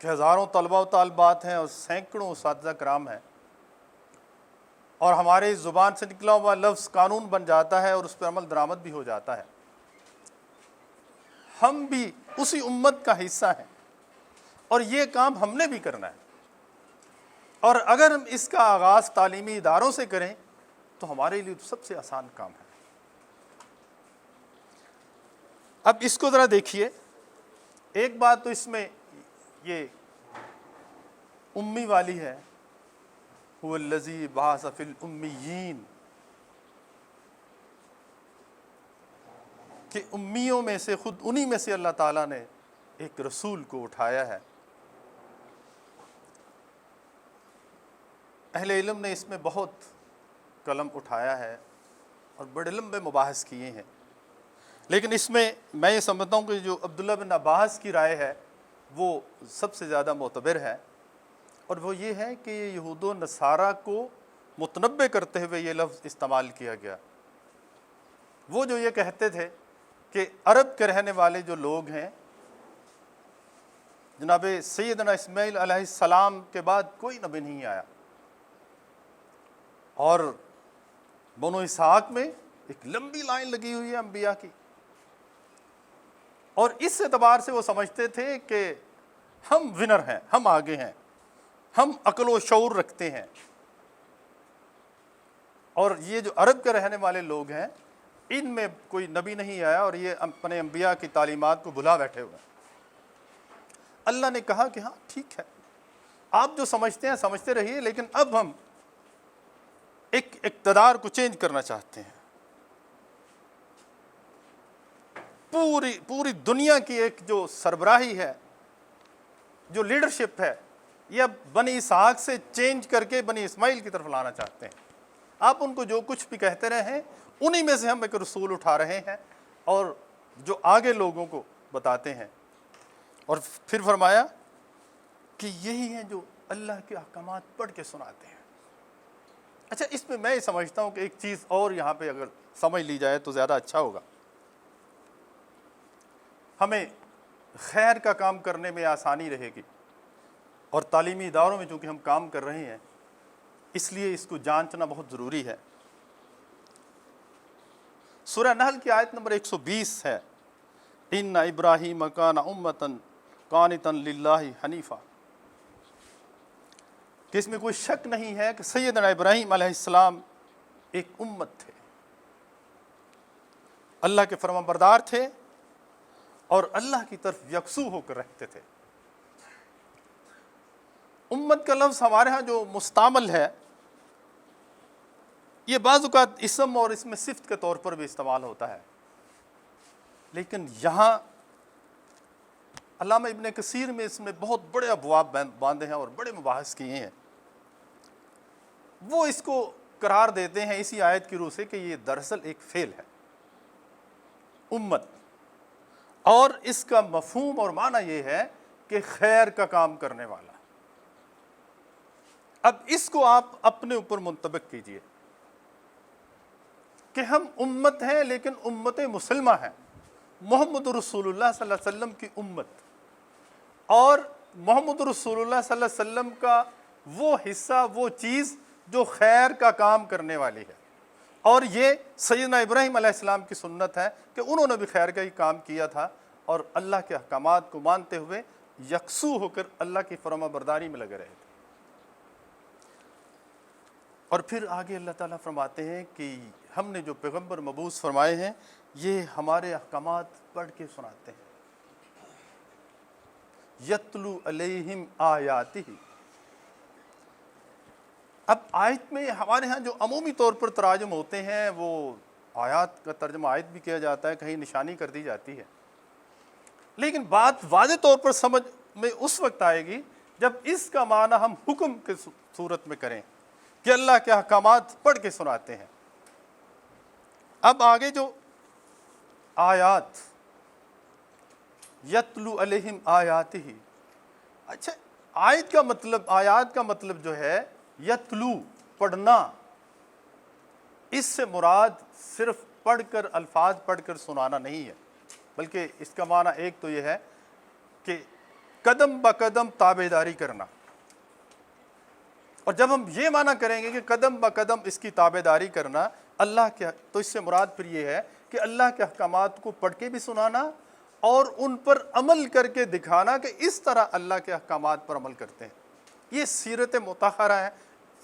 کہ ہزاروں طلباء و طالبات ہیں اور سینکڑوں اساتذہ کرام ہیں، اور ہماری زبان سے نکلا ہوا لفظ قانون بن جاتا ہے اور اس پر عمل درآمد بھی ہو جاتا ہے۔ ہم بھی اسی امت کا حصہ ہیں اور یہ کام ہم نے بھی کرنا ہے، اور اگر ہم اس کا آغاز تعلیمی اداروں سے کریں تو ہمارے لیے سب سے آسان کام ہے۔ اب اس کو ذرا دیکھیے، ایک بات تو اس میں یہ امی والی ہے، هو الذی بعث فی الامیین، کہ امیوں میں سے، خود انہی میں سے اللہ تعالیٰ نے ایک رسول کو اٹھایا ہے۔ اہل علم نے اس میں بہت قلم اٹھایا ہے اور بڑے لمبے مباحث کیے ہیں، لیکن اس میں میں یہ سمجھتا ہوں کہ جو عبداللہ بن عباس کی رائے ہے وہ سب سے زیادہ معتبر ہے، اور وہ یہ ہے کہ یہ یہود و نصارہ کو متنبع کرتے ہوئے یہ لفظ استعمال کیا گیا۔ وہ جو یہ کہتے تھے کہ عرب کے رہنے والے جو لوگ ہیں، جناب سیدنا اسماعیل علیہ السلام کے بعد کوئی نبی نہیں آیا، اور بنو اسحاق میں ایک لمبی لائن لگی ہوئی ہے انبیاء کی، اور اس اعتبار سے وہ سمجھتے تھے کہ ہم ونر ہیں، ہم آگے ہیں، ہم عقل و شعور رکھتے ہیں، اور یہ جو عرب کے رہنے والے لوگ ہیں ان میں کوئی نبی نہیں آیا، اور یہ اپنے انبیاء کی تعلیمات کو بھلا بیٹھے ہوئے ہیں۔ اللہ نے کہا کہ ہاں ٹھیک ہے، آپ جو سمجھتے ہیں سمجھتے رہیے، لیکن اب ہم ایک اقتدار کو چینج کرنا چاہتے ہیں۔ پوری دنیا کی ایک جو سربراہی ہے، جو لیڈرشپ ہے، یہ اب بنی اسحاق سے چینج کر کے بنی اسماعیل کی طرف لانا چاہتے ہیں۔ آپ ان کو جو کچھ بھی کہتے رہے ہیں، انہی میں سے ہم ایک رسول اٹھا رہے ہیں اور جو آگے لوگوں کو بتاتے ہیں۔ اور پھر فرمایا کہ یہی ہیں جو اللہ کے احکامات پڑھ کے سناتے ہیں۔ اچھا، اس میں یہ سمجھتا ہوں کہ ایک چیز اور یہاں پہ اگر سمجھ لی جائے تو زیادہ اچھا ہوگا۔ ہمیں خیر کا کام کرنے میں آسانی رہے گی، اور تعلیمی اداروں میں چونکہ ہم کام کر رہے ہیں اس لیے اس کو جانچنا بہت ضروری ہے۔ سورہ نحل کی آیت نمبر 120 ہے، ان ابراہیم کان امۃ قانتا للہ حنیفا، کہ اس میں کوئی شک نہیں ہے کہ سیدنا ابراہیم علیہ السلام ایک امت تھے، اللہ کے فرما بردار تھے اور اللہ کی طرف یکسو ہو کر رہتے تھے۔ امت کا لفظ ہمارے ہاں جو مستعمل ہے، یہ بعض اوقات اسم اور اس میں صفت کے طور پر بھی استعمال ہوتا ہے، لیکن یہاں علامہ ابن کثیر میں اس میں بہت بڑے ابواب باندھے ہیں اور بڑے مباحث کیے ہیں۔ وہ اس کو قرار دیتے ہیں اسی آیت کی روح سے کہ یہ دراصل ایک فعل ہے، امت، اور اس کا مفہوم اور معنی یہ ہے کہ خیر کا کام کرنے والا۔ اب اس کو آپ اپنے اوپر منطبق کیجئے کہ ہم امت ہیں، لیکن امت مسلمہ ہیں، محمد رسول اللہ صلی اللہ علیہ وسلم کی امت، اور محمد رسول اللہ صلی اللہ علیہ وسلم کا وہ حصہ، وہ چیز جو خیر کا کام کرنے والی ہے، اور یہ سیدنا ابراہیم علیہ السلام کی سنت ہے کہ انہوں نے بھی خیر کا ہی کام کیا تھا، اور اللہ کے احکامات کو مانتے ہوئے یکسو ہو کر اللہ کی فرما برداری میں لگے رہے تھے۔ اور پھر آگے اللہ تعالیٰ فرماتے ہیں کہ ہم نے جو پیغمبر مبعوث فرمائے ہیں یہ ہمارے احکامات پڑھ کے سناتے ہیں۔ یتلو علیہم آیاتہ، اب آیت میں ہمارے ہاں جو عمومی طور پر تراجم ہوتے ہیں وہ آیات کا ترجمہ آیت بھی کیا جاتا ہے، کہیں نشانی کر دی جاتی ہے، لیکن بات واضح طور پر سمجھ میں اس وقت آئے گی جب اس کا معنی ہم حکم کے صورت میں کریں کہ اللہ کے احکامات پڑھ کے سناتے ہیں۔ اب آگے جو آیات، یتلو علیہم آیاتہ، اچھا آیت کا مطلب، آیات کا مطلب جو ہے یتلو، پڑھنا، اس سے مراد صرف پڑھ کر، الفاظ پڑھ کر سنانا نہیں ہے، بلکہ اس کا معنی ایک تو یہ ہے کہ قدم بقدم تابعداری کرنا. اور جب ہم یہ معنی کریں گے کہ قدم بقدم اس کی تابعداری کرنا اللہ کے، تو اس سے مراد پھر یہ ہے کہ اللہ کے احکامات کو پڑھ کے بھی سنانا اور ان پر عمل کر کے دکھانا کہ اس طرح اللہ کے احکامات پر عمل کرتے ہیں. یہ سیرت مطہرہ ہے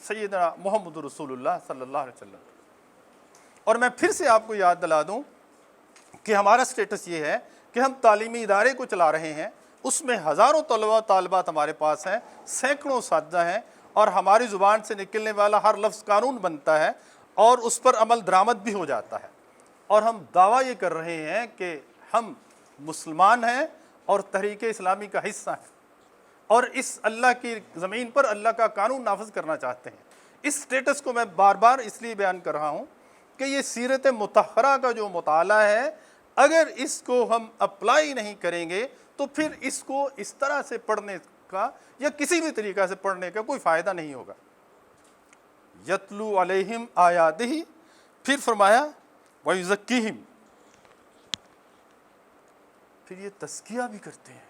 سیدنا محمد رسول اللہ صلی اللہ علیہ وسلم. اور میں پھر سے آپ کو یاد دلا دوں کہ ہمارا سٹیٹس یہ ہے کہ ہم تعلیمی ادارے کو چلا رہے ہیں، اس میں ہزاروں طلباء طالبات ہمارے پاس ہیں، سینکڑوں اساتذہ ہیں، اور ہماری زبان سے نکلنے والا ہر لفظ قانون بنتا ہے اور اس پر عمل درآمد بھی ہو جاتا ہے. اور ہم دعویٰ یہ کر رہے ہیں کہ ہم مسلمان ہیں اور تحریک اسلامی کا حصہ ہیں اور اس اللہ کی زمین پر اللہ کا قانون نافذ کرنا چاہتے ہیں. اس سٹیٹس کو میں بار بار اس لیے بیان کر رہا ہوں کہ یہ سیرت مطہرہ کا جو مطالعہ ہے، اگر اس کو ہم اپلائی نہیں کریں گے تو پھر اس کو اس طرح سے پڑھنے کا یا کسی بھی طریقہ سے پڑھنے کا کوئی فائدہ نہیں ہوگا. یتلو علیہم آیاتہ، پھر فرمایا وَيُزَكِّيهِمْ، پھر یہ تزکیہ بھی کرتے ہیں.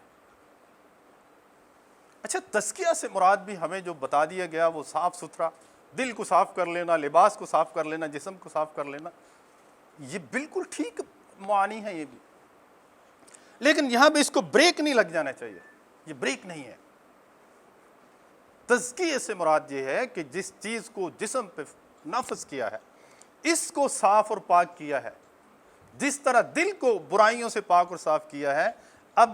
اچھا، تزکیہ سے مراد بھی ہمیں جو بتا دیا گیا وہ صاف ستھرا دل کو صاف کر لینا، لباس کو صاف کر لینا، جسم کو صاف کر لینا، یہ بالکل ٹھیک معانی ہے یہ بھی، لیکن یہاں پہ اس کو بریک نہیں لگ جانا چاہیے. یہ بریک نہیں ہے. تزکیہ سے مراد یہ ہے کہ جس چیز کو جسم پہ نافذ کیا ہے اس کو صاف اور پاک کیا ہے، جس طرح دل کو برائیوں سے پاک اور صاف کیا ہے، اب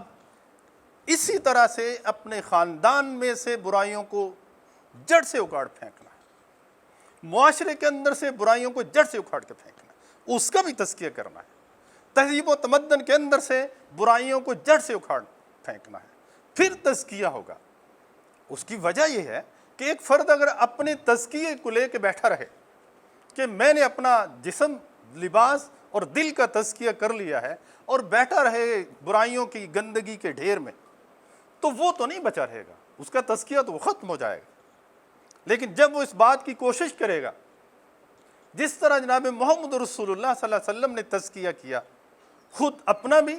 اسی طرح سے اپنے خاندان میں سے برائیوں کو جڑ سے اکھاڑ پھینکنا ہے، معاشرے کے اندر سے برائیوں کو جڑ سے اکھاڑ کے پھینکنا ہے، اس کا بھی تزکیہ کرنا ہے. تہذیب و تمدن کے اندر سے برائیوں کو جڑ سے اکھاڑ پھینکنا ہے، پھر تزکیہ ہوگا. اس کی وجہ یہ ہے کہ ایک فرد اگر اپنے تزکیے کو لے کے بیٹھا رہے کہ میں نے اپنا جسم، لباس اور دل کا تزکیہ کر لیا ہے اور بیٹھا رہے برائیوں کی گندگی کے ڈھیر میں، تو وہ تو نہیں بچا رہے گا، اس کا تزکیہ تو ختم ہو جائے گا. لیکن جب وہ اس بات کی کوشش کرے گا جس طرح جناب محمد رسول اللہ صلی اللہ علیہ وسلم نے تزکیہ کیا، خود اپنا بھی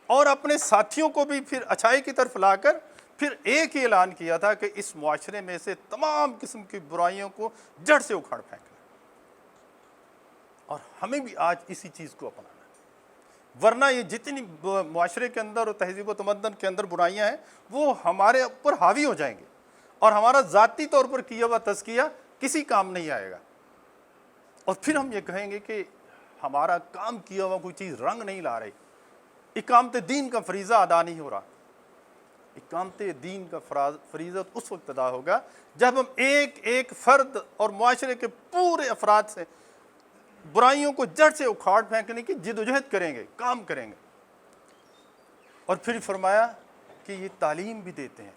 اور اپنے ساتھیوں کو بھی پھر اچھائی کی طرف لا کر پھر ایک ہی اعلان کیا تھا کہ اس معاشرے میں سے تمام قسم کی برائیوں کو جڑ سے اکھاڑ پھینکنا. اور ہمیں بھی آج اسی چیز کو اپنانا ہے، ورنہ یہ جتنی معاشرے کے اندر اور تہذیب و تمدن کے اندر برائیاں ہیں وہ ہمارے اوپر حاوی ہو جائیں گے اور ہمارا ذاتی طور پر کیا ہوا تزکیہ کسی کام نہیں آئے گا. اور پھر ہم یہ کہیں گے کہ ہمارا کام کیا ہوا کوئی چیز رنگ نہیں لا رہی، اقامت دین کا فریضہ ادا نہیں ہو رہا. اقامت دین کا فریضہ اس وقت ادا ہوگا جب ہم ایک ایک فرد اور معاشرے کے پورے افراد سے برائیوں کو جڑ سے اکھاڑ پھینکنے کی جدوجہد کریں گے، کام کریں گے. اور پھر فرمایا کہ یہ تعلیم بھی دیتے ہیں،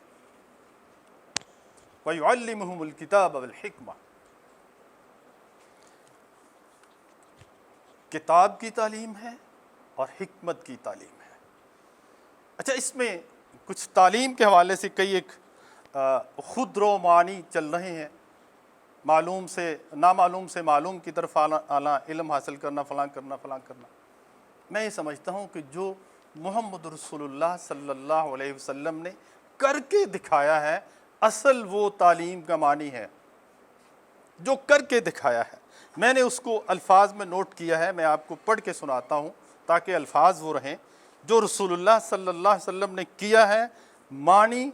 وَيُعَلِّمُهُمُ الْكِتَابَ وَالْحِكْمَةَ، کتاب کی تعلیم ہے اور حکمت کی تعلیم ہے. اچھا، اس میں کچھ تعلیم کے حوالے سے کئی ایک خود رو معنی چل رہے ہیں، معلوم سے نامعلوم سے معلوم کی طرف آنا، علم حاصل کرنا، فلاں کرنا فلاں کرنا. میں یہ سمجھتا ہوں کہ جو محمد رسول اللہ صلی اللہ علیہ وسلم نے کر کے دکھایا ہے، اصل وہ تعلیم کا معنی ہے جو کر کے دکھایا ہے. میں نے اس کو الفاظ میں نوٹ کیا ہے، میں آپ کو پڑھ کے سناتا ہوں تاکہ الفاظ وہ رہیں جو رسول اللہ صلی اللہ علیہ وسلم نے کیا ہے، معنی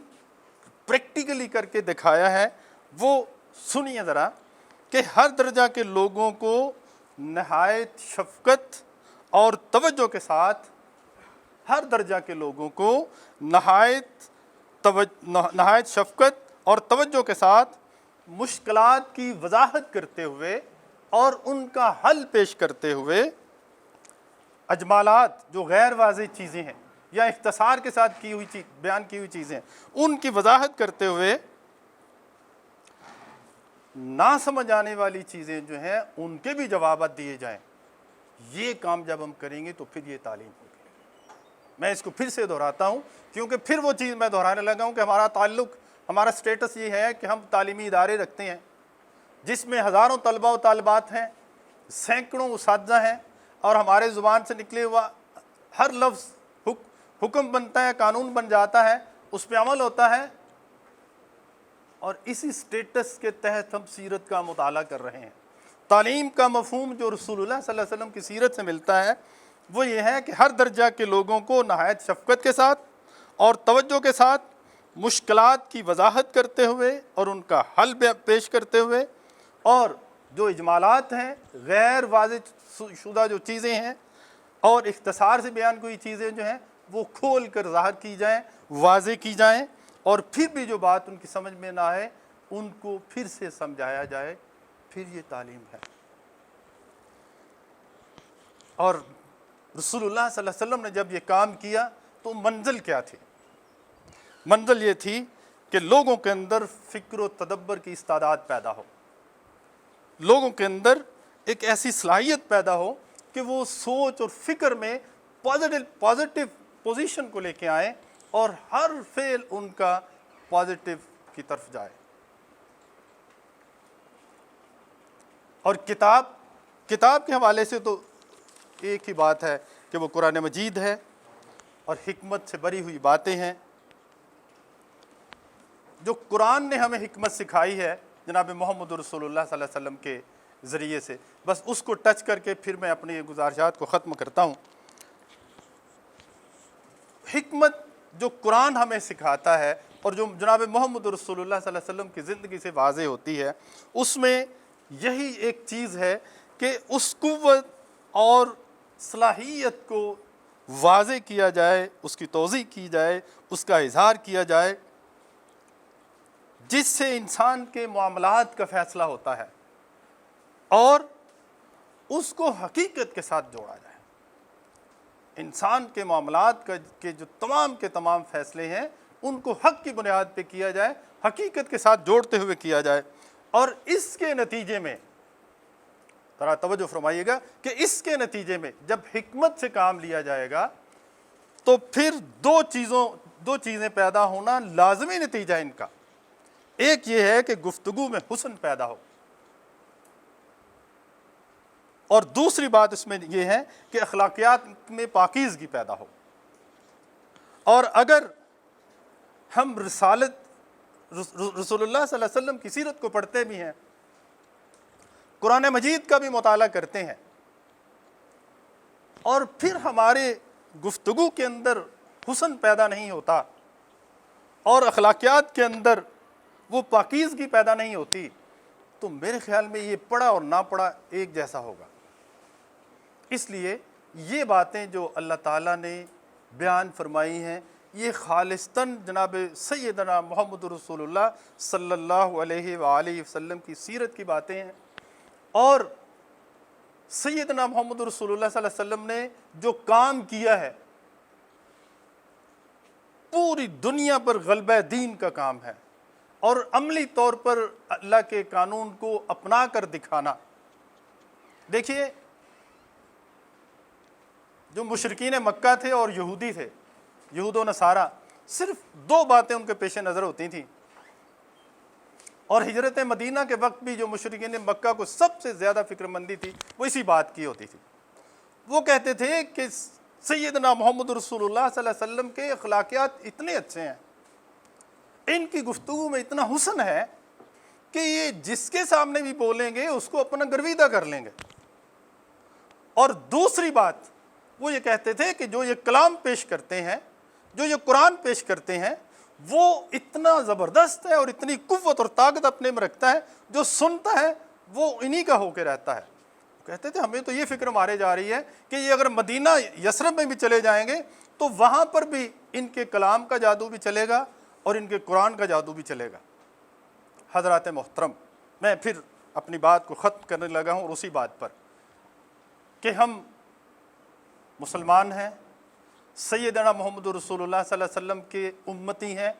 پریکٹیکلی کر کے دکھایا ہے. وہ سنیے ذرا کہ ہر درجہ کے لوگوں کو نہایت شفقت اور توجہ کے ساتھ، ہر درجہ کے لوگوں کو نہایت شفقت اور توجہ کے ساتھ مشکلات کی وضاحت کرتے ہوئے اور ان کا حل پیش کرتے ہوئے، اجمالات جو غیر واضح چیزیں ہیں یا اختصار کے ساتھ بیان کی ہوئی چیزیں، ان کی وضاحت کرتے ہوئے نہ سمجھ آنے والی چیزیں جو ہیں ان کے بھی جوابات دیے جائیں. یہ کام جب ہم کریں گے تو پھر یہ تعلیم ہوگی. میں اس کو پھر سے دہراتا ہوں کیونکہ پھر وہ چیز میں دہرانے لگا ہوں کہ ہمارا تعلق، ہمارا سٹیٹس یہ ہے کہ ہم تعلیمی ادارے رکھتے ہیں جس میں ہزاروں طلباء و طالبات ہیں، سینکڑوں اساتذہ ہیں، اور ہمارے زبان سے نکلے ہوا ہر لفظ حکم بنتا ہے، قانون بن جاتا ہے، اس پہ عمل ہوتا ہے، اور اسی سٹیٹس کے تحت ہم سیرت کا مطالعہ کر رہے ہیں۔ تعلیم کا مفہوم جو رسول اللہ صلی اللہ علیہ وسلم کی سیرت سے ملتا ہے وہ یہ ہے کہ ہر درجہ کے لوگوں کو نہایت شفقت کے ساتھ اور توجہ کے ساتھ مشکلات کی وضاحت کرتے ہوئے اور ان کا حل پیش کرتے ہوئے، اور جو اجمالات ہیں، غیر واضح شدہ جو چیزیں ہیں اور اختصار سے بیان کوئی چیزیں جو ہیں وہ کھول کر ظاہر کی جائیں، واضح کی جائیں، اور پھر بھی جو بات ان کی سمجھ میں نہ آئے ان کو پھر سے سمجھایا جائے، پھر یہ تعلیم ہے۔ اور رسول اللہ صلی اللہ علیہ وسلم نے جب یہ کام کیا تو منزل کیا تھی؟ منزل یہ تھی کہ لوگوں کے اندر فکر و تدبر کی استعداد پیدا ہو، لوگوں کے اندر ایک ایسی صلاحیت پیدا ہو کہ وہ سوچ اور فکر میں پازیٹیو پوزیشن کو لے کے آئیں اور ہر فعل ان کا پازیٹیو کی طرف جائے۔ اور کتاب کے حوالے سے تو ایک ہی بات ہے کہ وہ قرآن مجید ہے اور حکمت سے بری ہوئی باتیں ہیں۔ جو قرآن نے ہمیں حکمت سکھائی ہے جناب محمد رسول اللہ صلی اللہ علیہ وسلم کے ذریعے سے، بس اس کو ٹچ کر کے پھر میں اپنی گزارشات کو ختم کرتا ہوں۔ حکمت جو قرآن ہمیں سکھاتا ہے اور جو جناب محمد رسول اللہ صلی اللہ علیہ وسلم کی زندگی سے واضح ہوتی ہے، اس میں یہی ایک چیز ہے کہ اس قوت اور صلاحیت کو واضح کیا جائے، اس کی توضیح کی جائے، اس کا اظہار کیا جائے، جس سے انسان کے معاملات کا فیصلہ ہوتا ہے اور اس کو حقیقت کے ساتھ جوڑا جائے۔ انسان کے معاملات کے جو تمام فیصلے ہیں ان کو حق کی بنیاد پہ کیا جائے، حقیقت کے ساتھ جوڑتے ہوئے کیا جائے، اور اس کے نتیجے میں ذرا توجہ فرمائیے گا کہ اس کے نتیجے میں جب حکمت سے کام لیا جائے گا تو پھر دو چیزیں پیدا ہونا لازمی نتیجہ ان کا۔ ایک یہ ہے کہ گفتگو میں حسن پیدا ہو، اور دوسری بات اس میں یہ ہے کہ اخلاقیات میں پاکیزگی پیدا ہو۔ اور اگر ہم رسول اللہ صلی اللہ علیہ وسلم کی سیرت کو پڑھتے بھی ہیں، قرآن مجید کا بھی مطالعہ کرتے ہیں، اور پھر ہمارے گفتگو کے اندر حسن پیدا نہیں ہوتا اور اخلاقیات کے اندر وہ پاکیزگی پیدا نہیں ہوتی، تو میرے خیال میں یہ پڑھا اور نہ پڑھا ایک جیسا ہوگا۔ اس لیے یہ باتیں جو اللہ تعالیٰ نے بیان فرمائی ہیں یہ خالصتاً جناب سیدنا محمد رسول اللہ صلی اللہ علیہ وآلہ وسلم کی سیرت کی باتیں ہیں، اور سیدنا محمد رسول اللہ صلی اللہ علیہ وسلم نے جو کام کیا ہے پوری دنیا پر غلبہ دین کا کام ہے، اور عملی طور پر اللہ کے قانون کو اپنا کر دکھانا۔ دیکھیے، جو مشرکین مکہ تھے اور یہودی تھے، یہود و نصارہ، صرف دو باتیں ان کے پیش نظر ہوتی تھیں، اور ہجرت مدینہ کے وقت بھی جو مشرکین مکہ کو سب سے زیادہ فکر مندی تھی وہ اسی بات کی ہوتی تھی۔ وہ کہتے تھے کہ سیدنا محمد رسول اللہ صلی اللہ علیہ وسلم کے اخلاقیات اتنے اچھے ہیں، ان کی گفتگو میں اتنا حسن ہے کہ یہ جس کے سامنے بھی بولیں گے اس کو اپنا گرویدہ کر لیں گے۔ اور دوسری بات وہ یہ کہتے تھے کہ جو یہ کلام پیش کرتے ہیں، جو یہ قرآن پیش کرتے ہیں، وہ اتنا زبردست ہے اور اتنی قوت اور طاقت اپنے میں رکھتا ہے، جو سنتا ہے وہ انہی کا ہو کے رہتا ہے۔ کہتے تھے ہمیں تو یہ فکر مارے جا رہی ہے کہ یہ اگر مدینہ یثرب میں بھی چلے جائیں گے تو وہاں پر بھی ان کے کلام کا جادو بھی چلے گا اور ان کے قرآن کا جادو بھی چلے گا۔ حضرات محترم، میں پھر اپنی بات کو ختم کرنے لگا ہوں اسی بات پر کہ ہم مسلمان ہیں، سیدنا محمد رسول اللہ صلی اللہ علیہ وسلم کے امتی ہیں،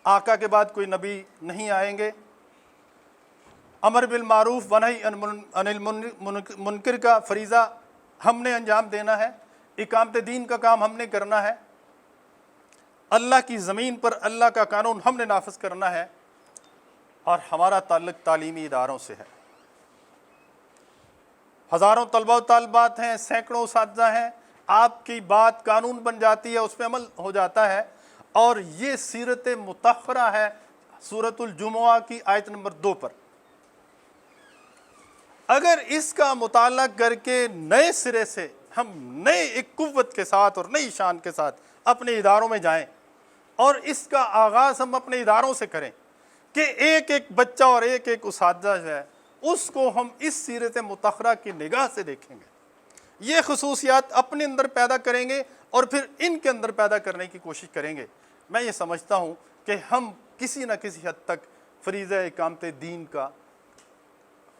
آقا کے بعد کوئی نبی نہیں آئیں گے۔ امر بالمعروف ونہی عن المنکر کا فریضہ ہم نے انجام دینا ہے، اقامت دین کا کام ہم نے کرنا ہے، اللہ کی زمین پر اللہ کا قانون ہم نے نافذ کرنا ہے، اور ہمارا تعلق تعلیمی اداروں سے ہے۔ ہزاروں طلبہ و طالبات ہیں، سینکڑوں اساتذہ ہیں، آپ کی بات قانون بن جاتی ہے، اس پہ عمل ہو جاتا ہے، اور یہ سیرت مطہرہ ہے سورۃ الجمعہ کی آیت نمبر 2 پر۔ اگر اس کا مطالعہ کر کے نئے سرے سے ہم نئے ایک قوت کے ساتھ اور نئی شان کے ساتھ اپنے اداروں میں جائیں، اور اس کا آغاز ہم اپنے اداروں سے کریں کہ ایک ایک بچہ اور ایک ایک اساتذہ جو ہے اس کو ہم اس سیرت مطہرہ کی نگاہ سے دیکھیں گے، یہ خصوصیات اپنے اندر پیدا کریں گے اور پھر ان کے اندر پیدا کرنے کی کوشش کریں گے، میں یہ سمجھتا ہوں کہ ہم کسی نہ کسی حد تک فریضہ اقامت دین کا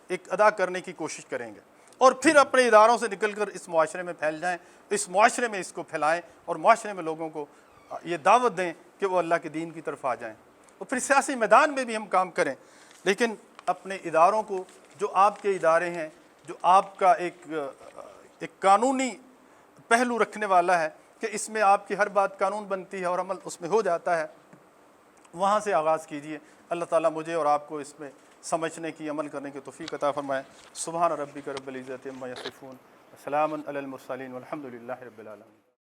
ایک ادا کرنے کی کوشش کریں گے، اور پھر اپنے اداروں سے نکل کر اس معاشرے میں پھیل جائیں، اس معاشرے میں اس کو پھیلائیں، اور معاشرے میں لوگوں کو یہ دعوت دیں کہ وہ اللہ کے دین کی طرف آ جائیں، اور پھر سیاسی میدان میں بھی ہم کام کریں، لیکن اپنے اداروں کو، جو آپ کے ادارے ہیں، جو آپ کا ایک قانونی پہلو رکھنے والا ہے کہ اس میں آپ کی ہر بات قانون بنتی ہے اور عمل اس میں ہو جاتا ہے، وہاں سے آغاز کیجئے۔ اللہ تعالیٰ مجھے اور آپ کو اس میں سمجھنے کی، عمل کرنے کی توفیق عطا فرمائے۔ سبحان ربک رب العزت عما یصفون، وسلام علی المرسلین والحمد للہ رب العالمین۔